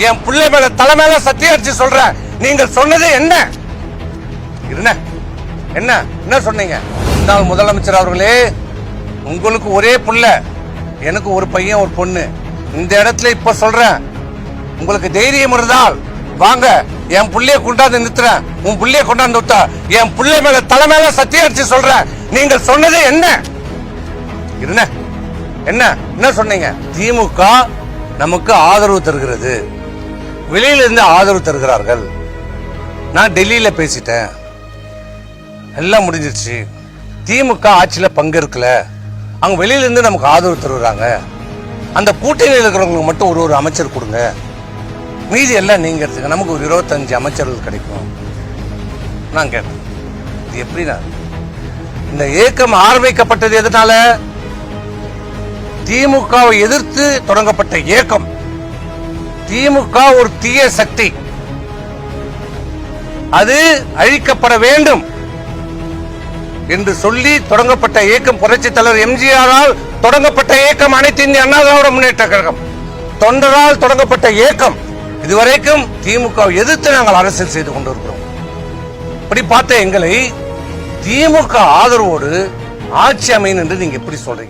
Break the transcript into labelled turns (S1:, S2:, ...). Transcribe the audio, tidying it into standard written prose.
S1: என் பிள்ளை மேல தலை மேல சத்தியம் அடிச்சு சொல்றேன். நீங்கள் சொன்னது என்ன? என்ன சொன்னீங்க? முன்னாள் முதலமைச்சர் அவர்களே, உங்களுக்கு ஒரே புள்ள, எனக்கு ஒரு பையன் ஒரு பொண்ணு. இந்த இடத்துல இப்ப சொல்றேன், உங்களுக்கு தைரியம் இருந்தால் வாங்க, என் புள்ளைய கொண்டாந்து நிறுத்துறேன். உன் புள்ளைய கொண்டாந்து விட்டா என் புள்ளை மேல தலை மேல சத்தியம் அடிச்சு சொல்றேன். நீங்கள் சொன்னது என்ன சொன்னீங்க? திமுக நமக்கு ஆதரவு தருகிறது, வெளியில இருந்து ஆதரவு தருகிறார்கள். நான் டெல்லியில பேசிட்டேன், எல்லாம் முடிஞ்சிருச்சு. திமுக ஆட்சியில பங்கேற்கல, அவங்க வெளியில இருந்து நமக்கு ஆதரவு தருகிறாங்க. அந்த கூட்டணியில் இருக்கிறவங்களுக்கு மட்டும் ஒரு அமைச்சர் கொடுங்க, மீதி எல்லாம் நீங்க எடுத்துங்க, நமக்கு ஒரு 25 அமைச்சர்கள் கிடைக்கும். நான் கேட்டேன், இது எப்படின்னா, இந்த இயக்கம் ஆரம்பிக்கப்பட்டது எதனால? திமுகவை எதிர்த்து தொடங்கப்பட்ட இயக்கம். திமுக ஒரு தீய சக்தி, அது அழிக்கப்பட வேண்டும் என்று சொல்லி தொடங்கப்பட்ட இயக்கம். புரட்சி தலைவர் எம்ஜிஆரால் தொடங்கப்பட்ட இயக்கம் அனைத்து இந்திய அண்ணா திராவிட முன்னேற்ற கழகம், தொண்டரால் தொடங்கப்பட்ட இயக்கம். இதுவரைக்கும் திமுக எதிர்த்து நாங்கள் அரசியல் செய்து கொண்டிருக்கிறோம். இப்படி பார்த்த எங்களை திமுக ஆதரவோடு ஆட்சி அமையும் என்று நீங்க எப்படி சொல்றீங்க?